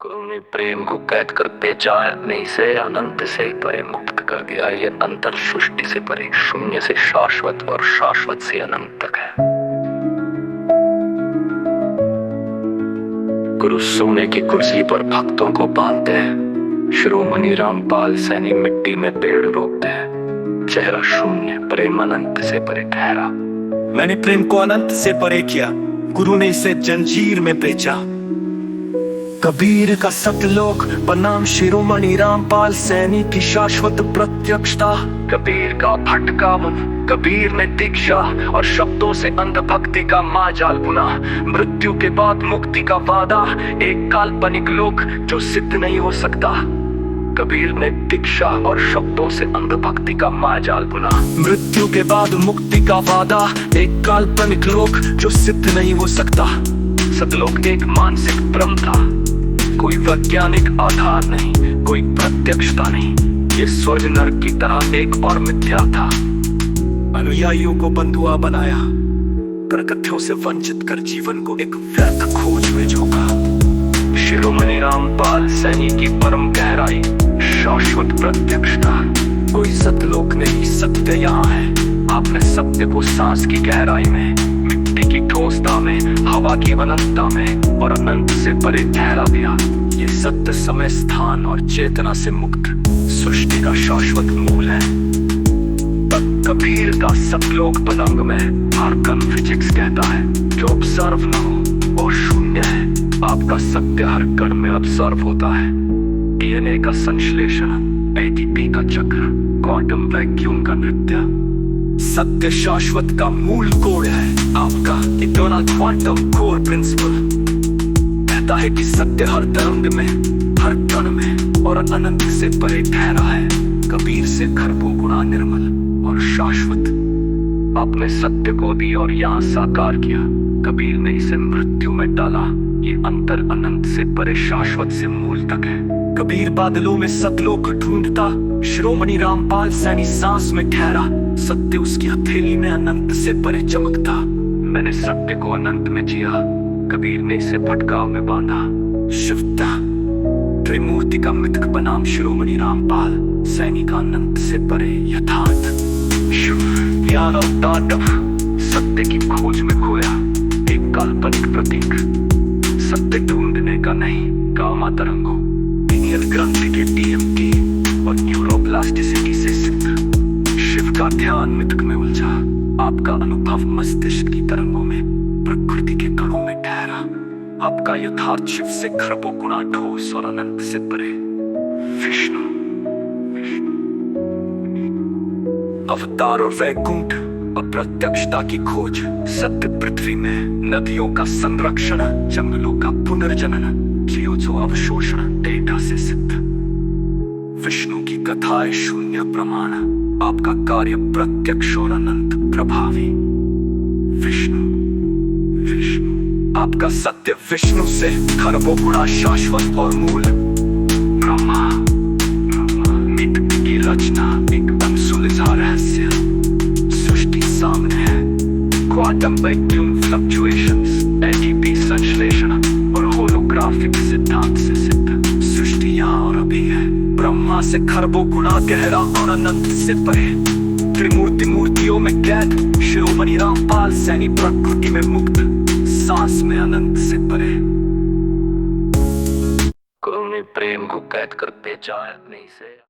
कोई प्रेम को कैद कर बेचा नहीं से अनंत से परे मुक्त कर दिया। ये अंतर सृष्टि से परे, शून्य से शाश्वत और शाश्वत से अनंत तक है। गुरु सोने की कुर्सी पर भक्तों को बांधते हैं। शिरोमणि रामपाल सैनी मिट्टी में पेड़ रोपते हैं। चेहरा शून्य, प्रेम अनंत से परे ठहरा। मैंने प्रेम को अनंत से परे किया, गुरु ने इसे जंजीर में बेचा। कबीर का सतलोक बनाम शिरोमणि रामपाल सैनी की शाश्वत प्रत्यक्षता। कबीर का भटका मन, कबीर ने दीक्षा और शब्दों से अंध भक्ति का माजाल बुना। मृत्यु के बाद मुक्ति का वादा, एक काल्पनिक लोक जो सिद्ध नहीं हो सकता। कबीर ने दीक्षा और शब्दों से अंध भक्ति का माजाल बुना। मृत्यु के बाद मुक्ति का वादा, एक काल्पनिक लोक जो सिद्ध नहीं हो सकता। सतलोक एक मानसिक भ्रम था, कोई वैज्ञानिक आधार नहीं, कोई प्रत्यक्षता नहीं। ये स्वर्ग नरक की तरह एक और मिथ्या था। अनुयायियों को बंधुआ बनाया, प्रकथ्यों से वंचित कर जीवन को एक व्यर्थ खोज में झोंका। शिरोमणि रामपाल सैनी की परम गहराई, शाश्वत प्रत्यक्षता। कोई सतलोक नहीं, सत्य यहाँ है। आपने सत्य को सांस की गहराई में, मिट्टी की ठोसता में, हवा की अनंतता में और अनंत से परे ठहरा दिया। ये सत्य समय, स्थान और चेतना से मुक्त सृष्टि का शाश्वत मूल है। कबीर का सतलोक पलंग में हर कण फिजिक्स कहता है, जो ऑब्जर्व न हो वो शून्य है। आपका सत्य हर कण में ऑब्जर्व होता है। डीएनए का संश्लेषण, एटीपी का चक्र, क्वांटम वैक्यूम का नृत्य। सत्य शाश्वत का मूल कोड है। आपका इटर्नल क्वांटम कोर प्रिंसिपल कहता है कि सत्य हर तरंग में, हर कण में और अनंत से परे ठहरा है। कबीर से खरबों गुना निर्मल और शाश्वत। आपने सत्य को दी और यहाँ साकार किया। कबीर ने इसे मृत्यु में डाला। ये अंतर अनंत से परे, शाश्वत से मूल तक है। कबीर बादलों में सतलोक ढूंढता, शिरोमणि रामपाल सैनी सांस में ठहरा। सत्य उसकी हथेली में अनंत से परे चमकता। मैंने सत्य को अनंत में जिया, कबीर ने इसे भटकाव में बांधा। शिवता त्रिमूर्ति का मिथक बनाम शिरोमणि रामपाल सैनी का अनंत से परे यथार्थ। ज्ञान और तांडव, सत्य की खोज में खोया एक काल्पनिक प्रतीक। सत्य ढूंढने का नहीं, गामा तरंगों, पिनियल ग्रंथि के डीएमटी और न्यूरोप्लास्टिसिटी से सिद्ध। शिव का ध्यान मिथक में उलझा। आपका अनुभव मस्तिष्क की तरंगों में, प्रकृति के कणों में ठहरा। आपका यथार्थ शिव से खरबों गुना ठोस और अनंत से परे। विष्णु अवतार और वैकुंठ, अप्रत्यक्षता की खोज। सत्य पृथ्वी में, नदियों का संरक्षण, जंगलों का पुनर्जनन, जीवों अवशोषण डेटा से सिद्ध। विष्णु की कथाएं शून्य प्रमाण। आपका कार्य प्रत्यक्ष और अनंत प्रभावी। विष्णु आपका सत्य विष्णु से खरबों गुणा शाश्वत और मूल। ब्रह्मा मिथ की रचना, एकदम सुलझा रहस्य। सृष्टि सामने है। क्वांटम वैक्यूम फ्लक्चुएशंस, एटीपी संश्लेषण और होलोग्राफिक सिद्धांत से सिद्ध। सृष्टि यहाँ और अभी है। ब्रह्मा से खरबों गुणा गहरा और अनंत से परे। त्रिमूर्ति मूर्तियों में कैद, शिरोमणि रामपाल सैनी प्रकृति में मुक्त, सांस में अनंत से परे। कोई प्रेम को कैद कर बेचा नहीं से